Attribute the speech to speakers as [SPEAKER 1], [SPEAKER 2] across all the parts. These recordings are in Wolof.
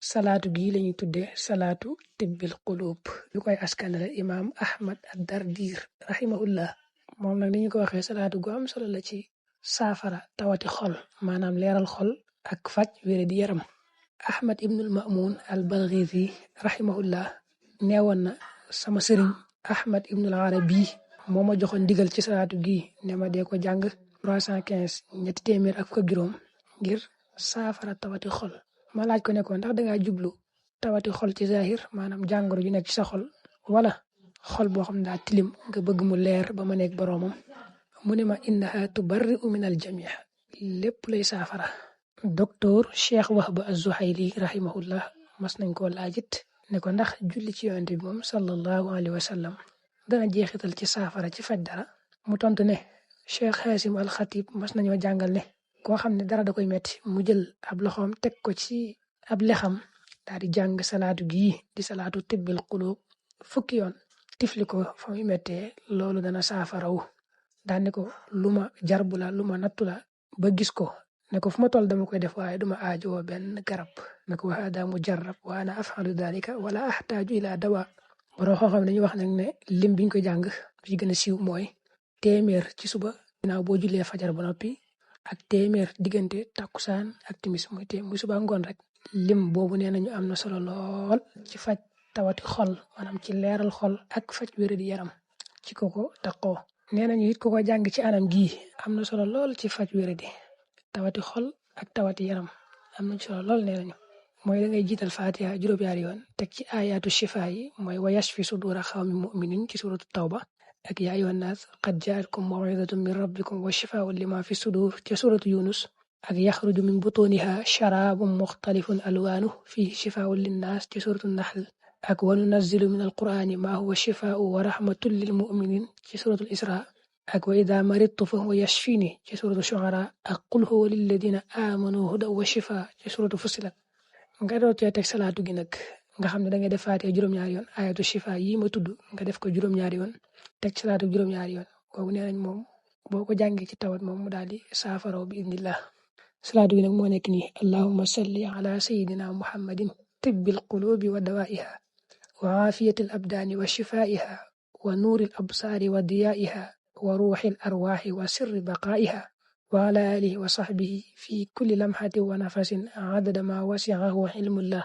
[SPEAKER 1] salaatu gii lañuy tuddee salaatu tibbil qulub ñu koy askanale imaam Ahmad ad-Dardir rahimahullah. moom nag ni ñu ko waxee salaatu gu am solo la ci saafara tawati xol, maanaam leeral xol ak faj wére di yaram. Ahmad ibnul Ma'mun al-Balghizi rahimahullah neewoon na sama sëriñ Ahmad ibnul Arabi moo ma joxoon ndigal ci salaatu gii ne ma dee ko jàng 315 ñetti téeméer ak fukk ak juróom ngir saafara tawati xol. ma laaj ko ne ko ndax dangaa jublu tawati xol ci zahir, maanaam jàngoro ju nekk ci sa xol, wala xol boo xam ne daa tilim nga bëgg mu leer ba ma nekk boroomam. mu ne ma innaha tubarri'u min al jamii, lépp lay saafara. docteur Cheikh Wahba az-Zuhayli rahimahullah mas nañ koo laajit ne ko ndax julli ci yonent bi moom sallallahu alayhi wa sallam dana jeexital ci saafara ci faj dara. mu tontu ne Cheikh Hasim al-Khatib mas nañoo jàngal ne koo xam ne dara da koy metti mu jël ab loxoom teg ko ci ab lexam daal di jàng salaatu gii di salaatu tibbil qulub fukki yoon tifli ko fa muy mettee, loolu dana saafarawu. daan ne ko lu ma jarbu la, lu ma nattu la ba gis ko, ne ko fu ma toll dama koy def waaye duma aajowoo benn garab. ne ko wa hada mujarrab wa ana af'alu dhalika wala ahtaaju ila dawa. boroo xoo xam ne dañuy wax nag ne lim biñ ko jàng fi gën a siiw mooy téeméer ci suba ginnaaw boo jullee fajar ba noppi, ak téeméer diggante takkusaan ak timis muy suba ngoon rek. lim boobu nee nañu am na solo lool ci faj tawati xol, maanaam ci leeral xol ak faj wéra di yaram ci koko taqoo. nee nañu it ko ko jàng ci anam gii am na solo lool ci faj wéra di tawati xol ak tawati yaram, am na solo lool. nee nañu mooy da ngay jiital fatiha juróom-ñaari yoon teg ci ayatu shifa yi mooy wa yashfi sudura xawmi muminin ci suratu tawba, ak yaa ayyuhan naas qad jaatkum maw'idatun min rabbikum wa shifaa'un lima fi sudur ci suratu yunus, ak yaxruju min butuniha sharabun muxtalifun alwaanuhu fihi shifaa'un linnaas ci suratu nahl, ak wa nunazzilu min alqur'ani ma huwa shifaa'un wa rahmatun lil mu'minin ci suratu isra, ak wa idha maridtu fa huwa yashfini ci suratu shu'ara, ak qul huwa lilladhina amanu hudan wa shifaa ci suratu fussilat. nga doon cee teg salaatu gi nag nga xam ne da ngay def faatiha juróom-ñaari yoon ayatu shifa yi ma tudd nga def ko juróom-ñaari yoon teg salaatu juróom-ñaari yoon kooku nee nañ moom boo ko jàngee ci tawat moom mu daal di saafaraw bi idnillah. salaatu gi nag moo nekk nii: allahumma salli ala sayyidina muhammadin tibbil qulubi wa dawaiha wa aafiyatil abdaani wa shifaiha wa nuuril absaari wa diyaiha wa ruuxil arwaaxi wa sirri baqaiha wa ala alihi wa sahbihi fi kulli lamhatin wa nafasin adada ma wasi'ahu ilmullah.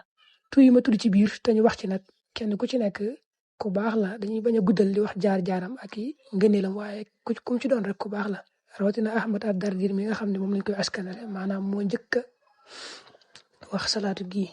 [SPEAKER 1] tuy ma tudd ci biir te ñu wax ci nag kenn ku ci nekk ku baax la, dañuy bañ a guddal di wax jaar-jaaram ak i ngëneelam, waaye ku ci doon rek ku baax la. rawatina Ahmad ad-Dardir mi nga xam ne moom lañ koy askanale, maanaam moo njëkk a wax salaatu gii.